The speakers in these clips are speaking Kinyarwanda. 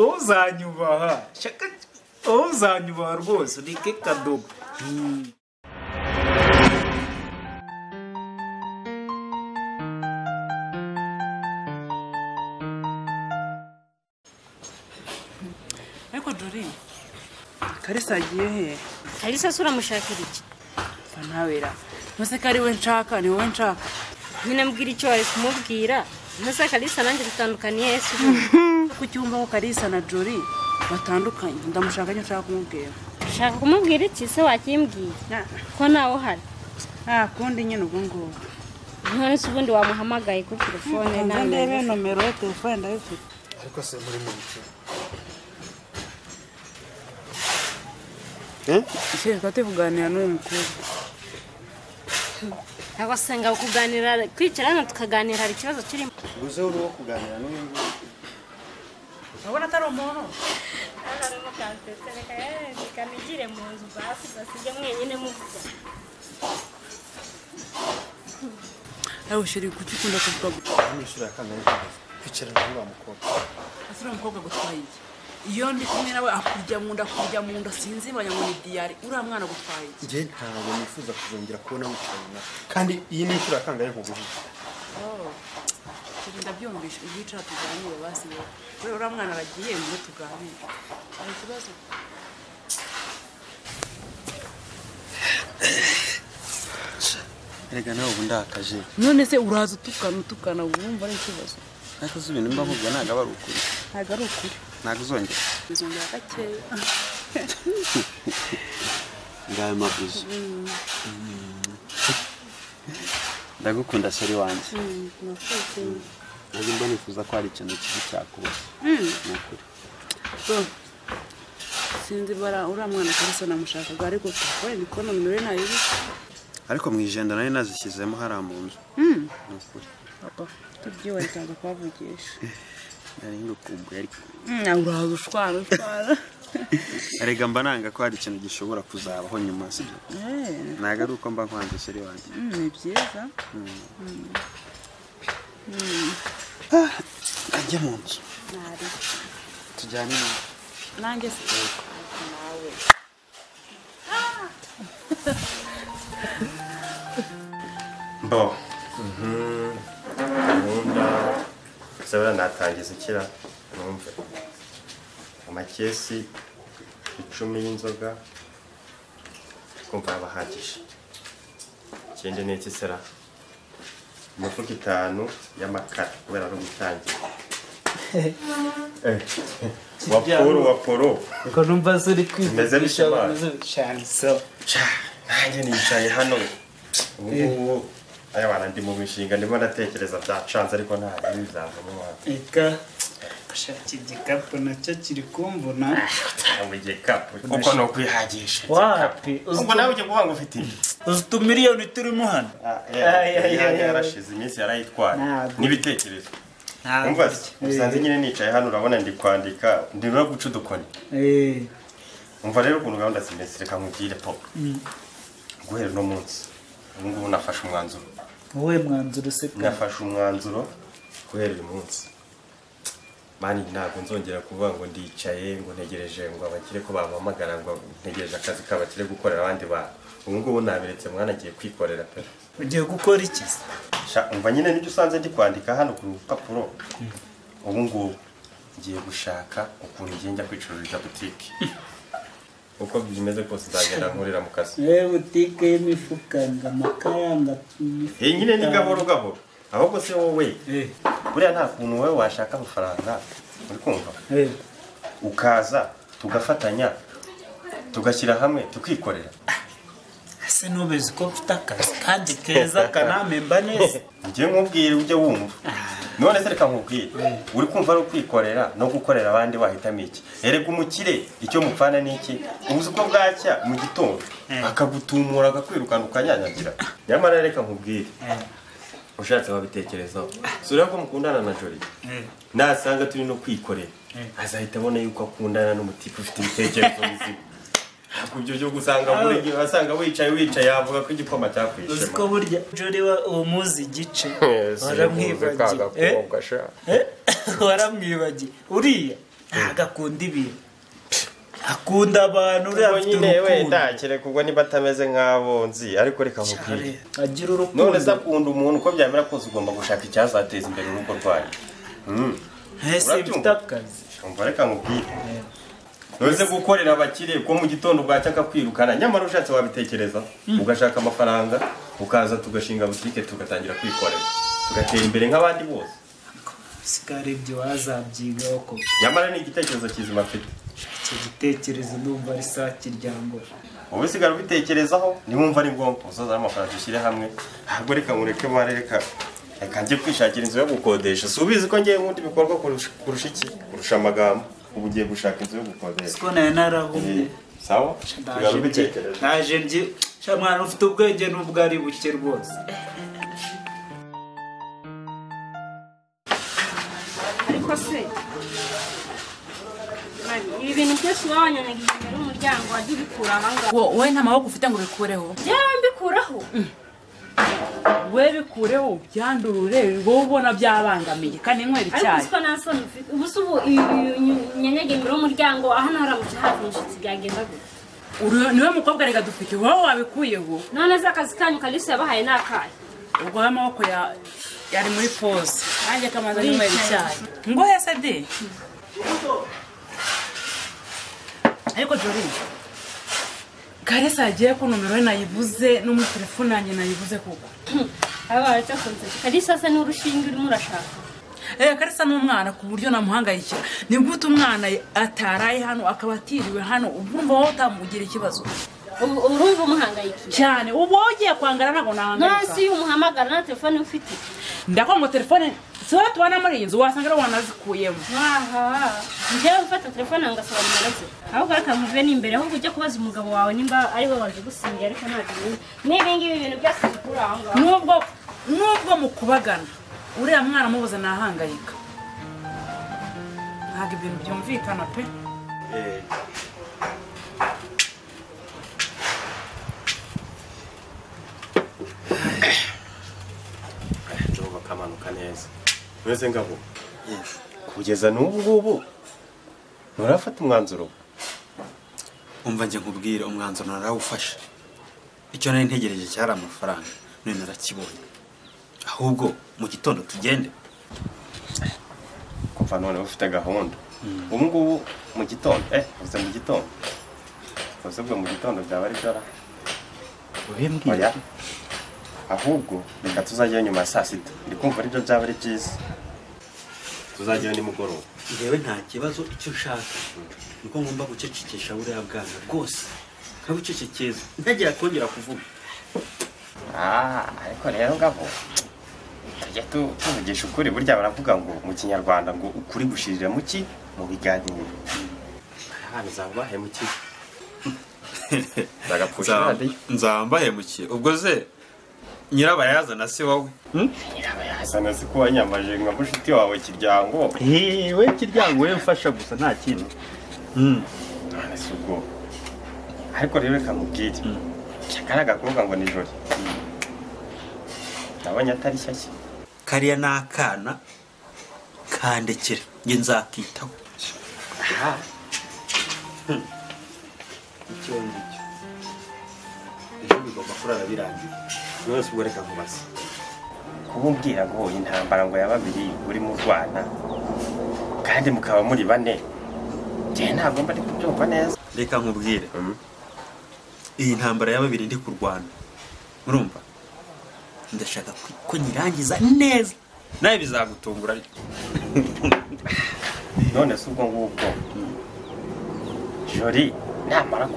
uzanyubaha shaka uzanyubaha rwose nike kadogo ariko Dori Kalisa agiye he? Kalisa sura mushakira iki? Fanawera nose kari we nshaka ni wowe nshaka nyine mbwira icyo ari kumubwira nose Kalisa nanjye dutandukaniye Yesu kucyumva ko Kalisa na Dori batandukanye ndamushaka cyo nshaka kumubwira ushaka kumubwira iki se wakimbwiye ko nawe hari kundi nyine ubwo ngo none se ubundi wamuhamagaye kuri telefone nawe ndebe nomero ya telefone ndayifite ariko se muri mu bice Ise twate kuganira n'uyu mukobwa ntabwo senga kuganira kwicarana tukaganira hari ikibazo kirimo guze uri wo kuganira n'uyu urabona atari umuntu arimo kanse kanigire mu nzu basi basige mwenyine muvuga aho shiri kucyukunda kuvuga n'ishura kangahe kwicarana n'uyu mukobwa asura umukobwa gutwaye iyo ndi kumwe nawe akurya mu nda sinzi ngo ni diary uri mwana gutwaye nje ntabwo nifuza kuzongera kubona wicarana kandi iyi ni ishura kangahe kuguha ndabyumvisha ibicara tuganire basi we uri mwana aragiye mu tuganire ari kibazo erega nawe ubu ndakaje none se uraza utukana wumva ari ikibazo ariko se ibintu mbavuga ntago ari ukuri ntago ari ukuri ntago uzongera bizongera gakeya ngaye mabuze ndagukunda seri wanje ntabwo mba nifuza ko hari ikintu kibi cyakuba nakuri sinzi bara uri mwana Kalisa namushakaga ariko twaye bikono numero nayo ariko mu ijenda nari nazishyizemo hari mu nzu nakuri papa tubyiwe rikaza kwavugisha nari ngukumbuye ariko uraza ushwana erega mba nanga ko hari ikintu gishobora kuzabaho nyuma sibyo ntago ari uko mba nkwanze seri wanje ni byiza ajya mu nzu tujyane nawe nanjye se nawe bo nkunda sabara natangiza ikira numve amakesi 10 y'inzoga kumva abahagije ikindi n'iki sera umufuka 5 y'amakara kubera no gutangira waporo ko numva zuri meze bishaba cyane so nanjye nicaye hano ubu aya bana ndi mu mishinga ndimo ndatekereza byacanze ariko nta bizavamo eka shaki igikapu nacyo kiri kumbona mu gikapu kuko no kwihagisha wapi ubwo nawe ujye kuvuga ngo ufite uzu miliyoni turimo hano yarashize iminsi yarayitwara n'ibitekerezo umva usanze nyine nicaye hano urabona ndi kwandika ndi no guca udukoni umva rero ukuntu gahunda zimeze reka nkubwire po guhera no munsi ubu nafashe umwanzuro wowe mwanzuro se nafashe umwanzuro guhera uyu munsi mani ntabwo nzongera kuvuga ngo ndicaye ngo ntegereje ngo abakire ko bampamagara ngo ntegereje akazi kabakire gukorera abandi bantu ubu ngubu nabiretse mwana agiye kwikorera pe ugiye gukora iki umva nyine nibyo usanze ndi kwandika hano ku rupapuro ubu ngubu ngiye gushaka ukuntu ngiye njya kwicururiza butike uko bimeze kose nzagenda nkorera mu kazi butike y'imifuka ngamakaya nyine ni gahoro gahoro ahubwo se wowe buriya nta kuntu wowe washaka amafaranga uri kumva ukaza tugafatanya tugashyira hamwe tukikorera ese nubeze ko mfite akazi kandi keza kanamemba neza ngiye nkubwire ujye wumva none se reka nkubwire uri kumva ari ukwikorera no gukorera abandi wahitamo iki erega umukire icyo mupfana n'iki ubuze uko bwacya mu gitondo akagutumura akakwirukana ukanyanyagira nyamara reka nkubwire ushatse wabitekerezaho sura ko mukundana na Jori nasanga turi no kwikorera azahita abona yuko akundana n'umutipe ufite ibitekerezo bizima kubyo byo gusanga buri gihe wasanga wicaye yavuga ko igikoma cyakwishe uziko burya Jolly umuzi igice waramwibagiye waramwibagiye uriya agakunda ibintu akunda abantu uri afite nyine wenda kereka ubwo niba atameze nk'abo nzi ariko reka nkubwire agira urukundo none se akunda umuntu uko byamera kose ugomba gushaka icyazateza imbere urugo rwanyu ese bifite akazi umva reka nkubwire ntuze gukorera abakire ko mu gitondo bwacya akakwirukana nyamara ushatse wabitekereza ugashaka amafaranga ukaza tugashinga butike tugatangira kwikorera tugatera imbere nk'abandi bose sikare ibyo wazabyigaho ko nyamara ni igitekerezo kizima afite icyo gitekerezo numva ari saa kiryango wowe sigara ubitekerezaho niwumva ari ngombwa uzazana amafaranga dushyire hamwe ahubwo reka nkureke reka njye kwishakira inzu yo gukodesha si ubizi ko ngiye nk'undi bikorwa kurusha iki kurusha amagambo ubu ugiye gushaka inzu yo gukodesha siko nayo narahumye sawa sigara ubitekereza naje mbye mwana ufite ubwenge n'ubwo ari buke rwose ariko se ibi bintu byose uba wanyanyagiye imbere y'umuryango wajya ubikura ahangaha wowe nta maboko ufite ngo ubikureho yewe mbikuraho we bikureho byandurure wowe ubona byabangamiye kandi inywera ariko icyayi siko nta soni ufite ubu se ubu nyanyagiye imbere y'umuryango hano haramutse hafi inshuti byagenda gute niwe mukobwa reka dufite wowe wabikuyeho none se akazi kanyu kalisi yabahaye ni akahe ubwo amaboko yari muri pose nanjye kamaze n'inywera icyayi ngo yese de ariko Jolly Kalisa yagiye ko nomero nayibuze no muri telefone yanjye nayibuze koko aba cyakunze Kalisa se n'urushinge urimo urashaka Kalisa n'umwana ku buryo namuhangayikira ni gute umwana ataraye hano akaba atiriwe hano urumva wowe utamugira ikibazo urumva umuhangayikiye cyane ubu ugiye kwangara ntabwo nahangayika nasi umuhamagara na telefone ufite ndakongo telefone siwe tubana muri iyi nzu wasanga ari wanazikuyemo aha njyewe ufata telefone ngasaba nimero ze ahubwo reka muve n'imbere ahubwo ujya kubaza umugabo wawe nimba ari we waje gusingira ariko ntabwo n'ibingibi ibintu byose bikura aho ngaho nubwo mukubagana uriya mwana mubuze nahangayika ntabwo ibintu byumvikana pe kamanuka neza mwese ngabo kugeza n'ubu ngubu nturafata umwanzuro umva njye nkubwire umwanzuro narawufashe icyo nari ntegereje cyari amafaranga none narakibonye ahubwo mu gitondo tugende kuva none ufite gahunda ubu ngubu mu gitondo uze mu gitondo uze bwo mu gitondo byaba ari byara ubimbwira ahubwo reka tuzajyayo nyuma ya saa sita ndi kumva aribyo byaba ari byiza tuzajyayo nimugoroba njyewe nta kibazo icyo ushaka nuko ngomba gucecekesha buriya bwana rwose nkabucecekeza ntagira kongera kuvuga ariko rero ngabo tujya tuvugisha ukuri burya baravuga ngo mu kinyarwanda ngo ukuri gushirira mu ki mu biganiro hano zabahemukiye nzambahemukiye ubwo ze nyirabayazana si wowe nyirabayazana si ko wanyamaje nka mushiti wawe Kiryango we Kiryango we mfasha gusa nta kintu none si ubwo ariko rero reka nkubwire kari agakobwa ngo ni Jolly nabonye atari shyashya kariya ni akana kandekera njye nzakitaho icyo ngicyo ejo bigomba kurara birangiye nose ubwo reka nkubaze kubumbwira ngo intambara ngo ya babiri uri mu Rwanda kandi mukaba muri bane njye ntabwo mba ndi kubyumva neza reka nkubwire iyi ntambara ya babiri ndi kurwana murumva ndashaka ko nyirangiza neza nawe bizagutungura ariko none se ubwo ngubwo Jolly namara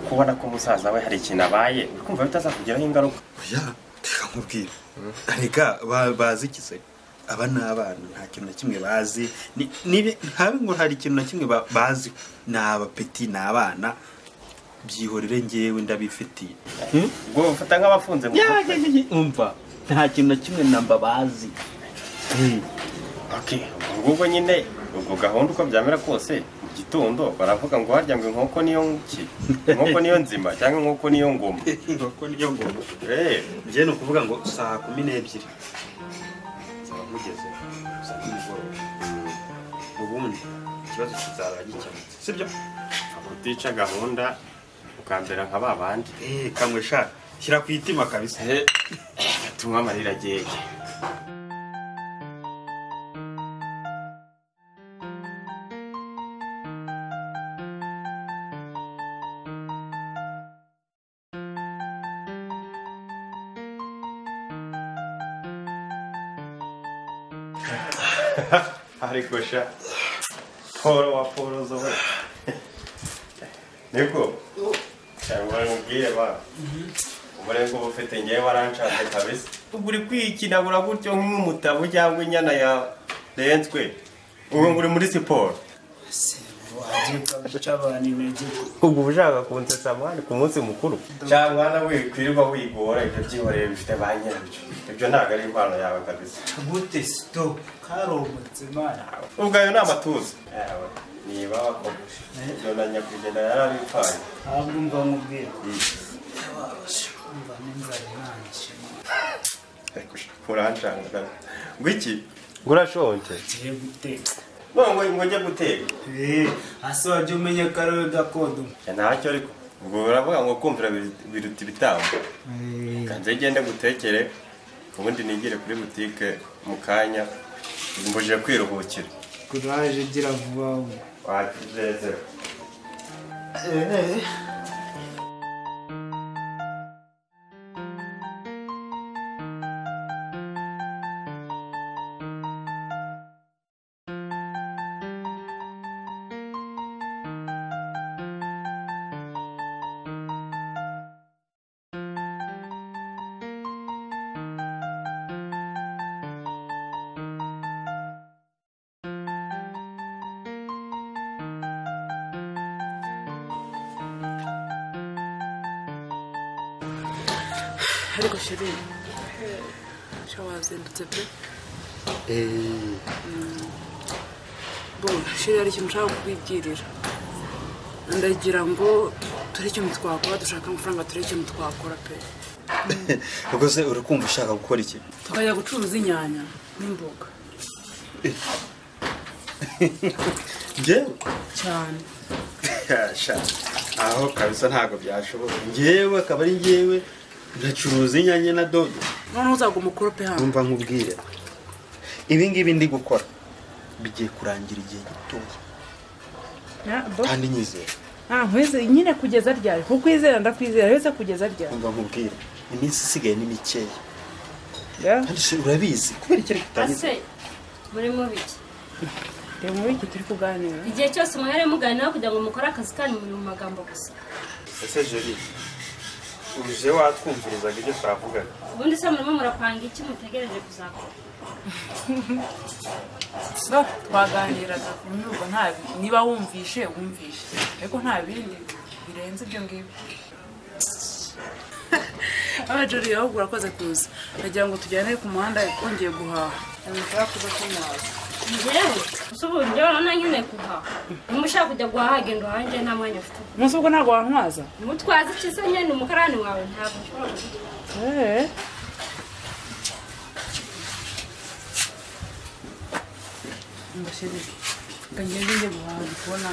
kubona ko umusaza we hari ikintu abaye ukumva bitazakugiraho ingaruka oya reka nkubwire areka bazi ikise aba ni abana nta kintu na kimwe bazi ntabe ngo hari ikintu na kimwe bazi ni abapeti ni abana byihorere ngewe ndabifitiye ubwo bafata nk'abafunze mu umva nta kintu na kimwe namba bazi ubwo nyine ubwo gahunda uko byamera kose mu gitondo baravuga ngo harya ngo inkoko niyo inkoko niyo nzima cyangwa inkoko niyo ngoma. inkoko niyo ngoma. Njye ni ukuvuga ngo saa 12 zaba mugeze saa nimugoroba. Ubundi ikibazo kizaba gikemutse sibyo? Utica gahunda ukambera nka babandi. Kamwe sha shyira ku itima kabisa. Tumwa amarira ageye. Ariko sha Poro zo niko cyangwa mubwire ba umurengo bufite ngewe warancanye kabisa uguri kwikinagura gutyo nk'umutabo cyangwa inyana ya lenswe ubu nguri muri siporo ubwo ushaka kunsetsa mwana ku munsi mukuru cyangwa na wikwirirwa wigora ibyo byihoreye bifite ba nyirabyo ibyo ntabwo ari impano yawe kabisa gute stop karomotse mana ubwo ayo ni amatuza niba wakogoshe ibyo na nyakugenda yarabipfaye ahubwo mva mubwira mva n'inzara nanje urancanga ngo iki ngurashonje ngiye guteka ngo njye guteka hasi wajya umenya ko ari we gakondo ntacyo ariko ubwo uravuga ngo kumvira biruta ibitambo kanze gende gutekere ubundi nigire kuri butike mu kanya mbujije kwiruhukira kuraje gira vuba wakizeze ariko sheri wazindutse pe sheri hari ikintu ushaka kubibwirira ndagira ngo turi ikintu twakora dushaka amafaranga turi ikintu twakora pe ubwo se uri kumva ushaka gukora iki tukajya gucuruza inyanya n'imboga njyewe cyane aho kabisa ntabwo byashoboka njyewe akaba ari njyewe ndacuruza inyanya na dodo none uzaguma ukorope hano umva nkubwire ibi ngibi ndi gukora bigiye kurangira igihe gitoya kandi nyizera nkwizera nyine kugeza ryari kukwizera ndakwizera yose kugeza ryari umva nkubwire iminsi isigaye ni mikeya kandi se urabizi kubera iki kutangiza ase muri mu biki rero muri iki turi kuganira igihe cyose muhere muganira kugira ngo mukore akazi kanyu muri mu magambo gusa ese jeri uje watwumvirizaga ibyo twavugaga ubundi se murimo murapanga iki mutegereje kuzakora twaganiraga kumva nta niba wumvishe ariko nta bindi birenze ibyo ngibyo abajuri aho urakoze kuza nagira ngo tujyane ku muhanda twongeye guhaha nshaka kuza kunywaza njyewe usubuye njyewe none nkeneye kuhaha niba ushaka kujya guhaha genda uhanje nta mwanya ufite umunsi ubwo ntabwo wantwaza umutwaza iki se nyine umukarani wawe ntabwo ushobora kugutwara mbashiri kangeze njye guhaha ndi kubona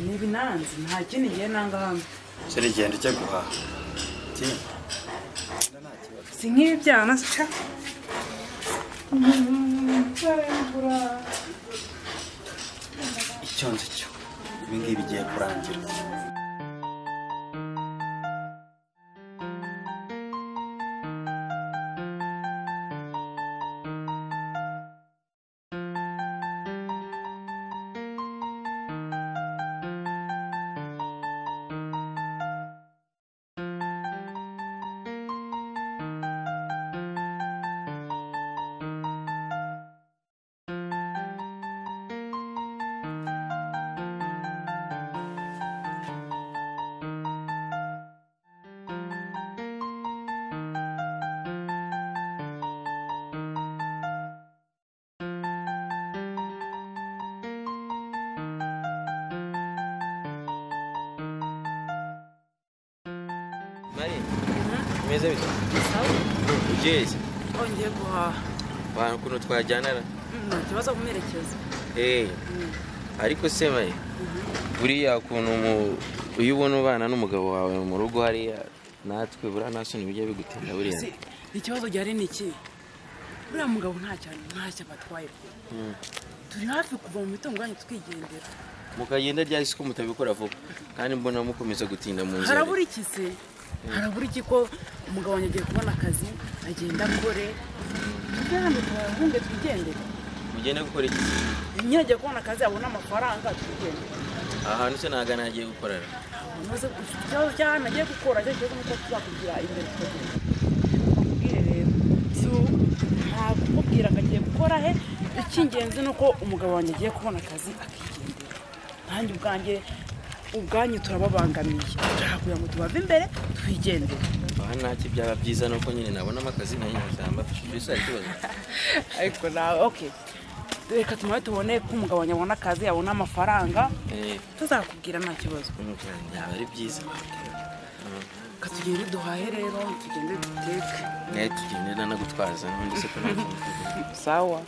n'ibinanzi nta kindi gihe nanga hano jeri genda ujya guhaha si nk'ibi byana ca icyo nzi cyo ibi ngibi bigiye kurangira Mari meze bito ugeze ongeye guhaha abantu kuno twajyanara nta kibazo kumerekeza ariko se Mari buriya kuntu uyu ubona ubana n'umugabo wawe mu rugo hariya natwe buriya nasoni bijya bigutinda buriya ikibazo gihari ni iki buriya mugabo ntacyo batwaye turi hafi kuva mu mitungo yanyu twigendera mukagenda ryari siko mutabikora vuba kandi mbona mukomeza gutinda mu nzira harabura iki se harabura iki ko umugabo wanjye agiye kubona akazi agenda akore tujye hano tuhahunge twigendere mugende gukora iki nyine agiye kubona akazi abona amafaranga twigendere ahantu se ntago nagiye gukorera maze ikibazo cy'ahantu agiye gukora cyo kibazo nuko tuzakugira imbere tukagenda bakubwire rero si ntabwo kumubwira ngo agiye gukora he icy'ingenzi ni uko umugabo wanjye agiye kubona akazi akigendera nanjye ubwanyu turababangamiye dushaka kugira ngo tubave imbere twigendere aha ntacyo byaba byiza nuko nyine nabonamo akazi nayo nyasamba mbese hari ikibazo ariko nawe okay reka tumaye tubone ko umugabo wanjye abona akazi abona amafaranga tuzakubwira nta kibazo byaba ari byiza katugende duhahe rero tugende duteke tugende nanagutwaza n'undi se sawa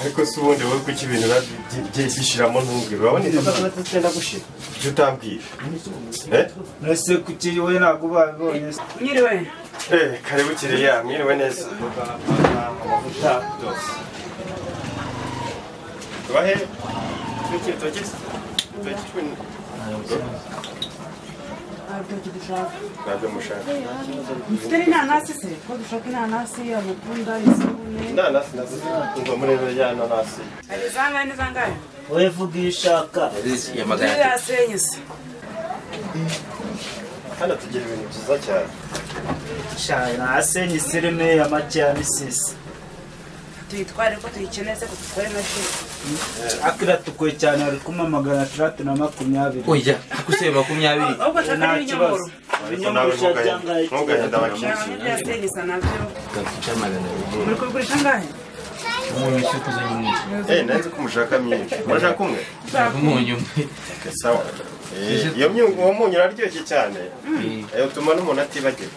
ariko si ubundi wowe kuki ibintu byishyiramo ntubwire urabona izo tuba tutenda gushira icyo utambwira nase kuki wowe ntabwo babibonye mwiriwe karibu kiriya mwiriwe neza amavuta byose tubahe ntabyo mushaka mfite n'inanasi se ko dushaka inanasi amatunda isabune inanasi nazo zikundwa muri ya nanasi hari izangahe n'izangahe wowe vuga iyo ushaka yasenye se hano tugira ibintu byiza cyane nasenye isirime ya make ya misisi tuyitware ko tuyikeneye se ko dutware na shiri akira tukuye cyane ari kuma 620 oya akuseye 20 ahubwo ashaka n'ibinyomoro ibinyomoro ntugahenda abakiriya yasenye isa nabyo gafite magana muri kubigurisha angahe umuntu isuku zo nyine nanze ko mushaka myinshi murashaka umwe umunyu sawa iyo uwo munyu uraryoshye cyane utuma n'umuntu atibagirwa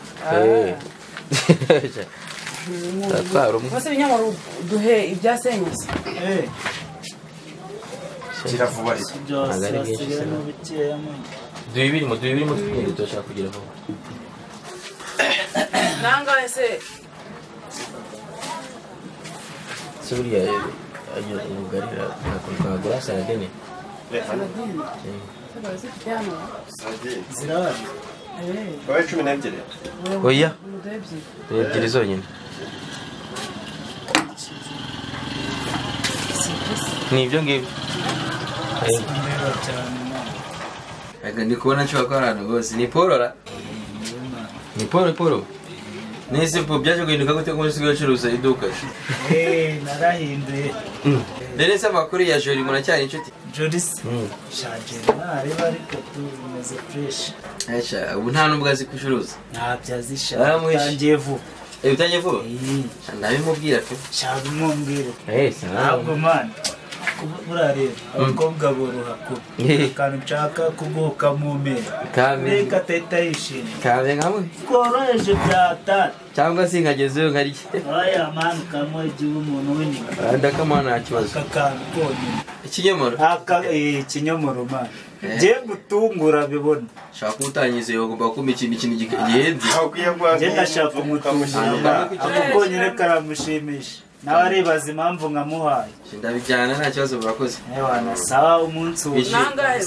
bose ibinyomoro duhe ibyasenye se kiravuba ariko duhe ibirimo twigende turashaka kugira vuba nangahe se buriya agira ubugarira ntabwo salade ne zirahari wowe 12 oya ebyiri zonyine ni ibyo ngibyo ndi kubona nshobora ko ari ahantu hose ni porora ni poro nese po byaje guhinduka gute ko usigaye ucuruza iduka narahinduye rero se amakuru ya Jori muracyari inshuti Joris shaje nareba ariko tumeze fresh ubu nta nubwo azi kucuruza ntabyo azisha tangiye vuba utangiye vuba ndabimubwira pe shaka umwumvire ntabwo man burareba abakobwa boroha kuba akantu nshaka kuguhuka mu mpera reka teta yishimye kabe nkamwe tworoheje byatari cyangwa se nkagezeyo nkarye aya mani ukamuha igihe umuntu w'inyuma ndakamuha nta kibazo aka kantu konyine ikinyomoro ikinyomoro mani ngiye gutungura bibona shaka umutangize ugomba kumpa ikintu gihenze ngiye ndashaka umutungura ako konyine karamushimisha nawe aribaza impamvu nkamuhaye ndabijyana nta kibazo murakoze ewana sawa umunsi ubu nangahe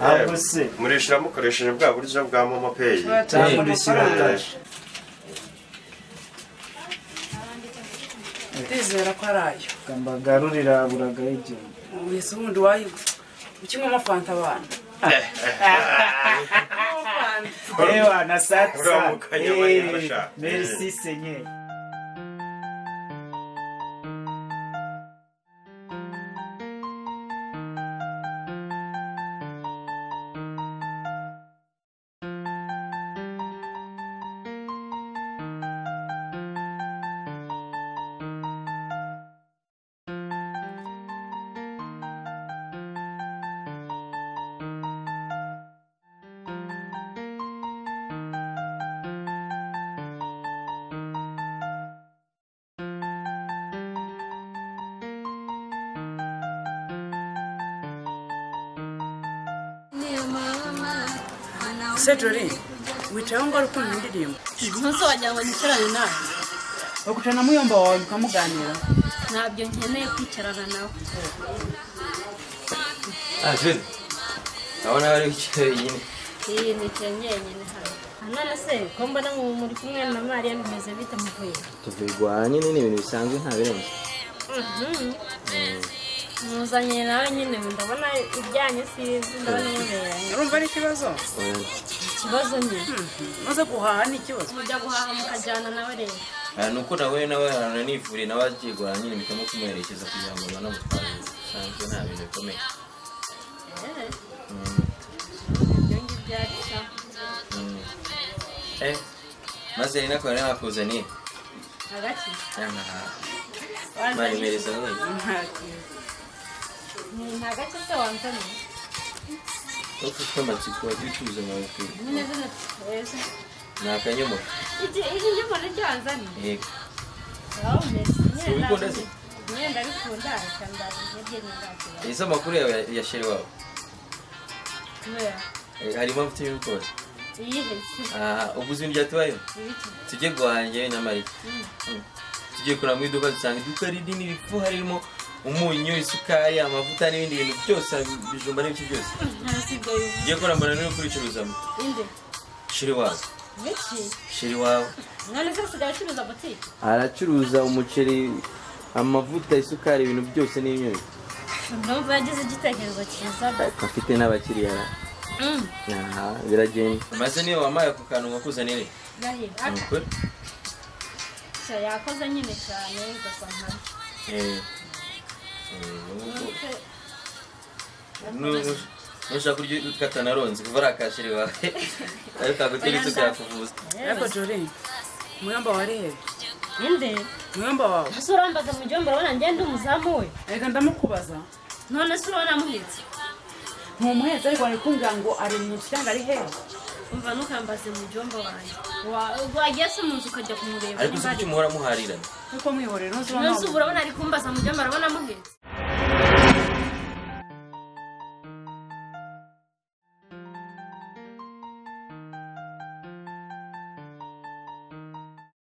ahubwo se murishira mukoresheje bwa buryo bwa momo pay cyangwa urishyira kashi ndizera ko ari ayo kambagarurira buragaho igihe wese ubundi wayo ukimwe amafanta abana ewana satsa uramukanya bayifasha merci seigneur Sedori, wicaye ngo urukundo indirimbo. Ntuzo wagira ngo nicarane nawe. Bakucana muyomba wawe mukamuganira. Ntabyo nkeneye kwicarana nawe. Jule. Naona wale wicaye nyine. Iyi ni cyenyenyine hano. None se ko mbona muri kumwe na Mariya bimeze bite muvuye? Tuvigwa nyine ni ibintu bisanzwe nta birenze. Muzanye nawe nyine ndabona ibyanyu sizi ndabona muberanye. Urumva ari ikibazo? Ikibazo nyine. Maze guhaha ni ikibazo. Mujya guhaha mukajyana nawe rero. Nuko nawe nifuriye n'abagiye guhaha nyine mpitamo kumuherekeza kugira ngo banamutware. Sanzwe nta bintu bikomeye. Maze rero nakora nakuzaniye. Agaki? Bayimereza wewe. Ni agaki se wanzaniye? Ufite amatsiko y'utuza nawe kuri. Neza neza. Nakanyomora. Iki nyomora cyanzaniye. Yego. Aho mbese. Ubikunda se? Nyenda bikunda cyangwa ngiye n'indakira. Ese amakuru ya sheri wawe. Harimo mfite ibikoze. Ubuzima byatubayeho. Tujye guhangira na Mariya. Tujye kura mu iduka dusanga iduka rinini rifu harimo umunyu, isukari, amavuta n'ibindi bintu byose bijumba n'ibiki byose. Tujye kura mbona no kuricuruzamo. Inde. Sheri wawe. Miki. Sheri wawe. None se usigaye ucuruza butike? Aracuruza umuceri, amavuta, isukari, ibintu byose n'imyunyu. Ndumva yagize igitekerezo cyiza. Afite n'abakiriya. Biragenda. Maze niyo wamaye ako kantu ngakuzanire. Yahiye. Yakoze nyine cyane ugasanga. Nushaka kurya ukatana ronze kuva rakashire wawe. Ariko agutegetse byakuvuza. Ariko Jolene, muyomba wari he? Inde. Muyomba wawe. Ese urambaza mu jomba urabona ngende umuzamu we? Reka ndamukubaza. None se urabona muhetse? Ntumuhetse ariko ari kumbwira ngo ari mu cyanga ari he? Umva nukambaze mu jomba wanjye. Wagiye se mu nzu ukajya kumureba. Ariko se muhora muharirana. Kuko mwihorera nose urabona ari kumbaza mu jomba urabona muhetse.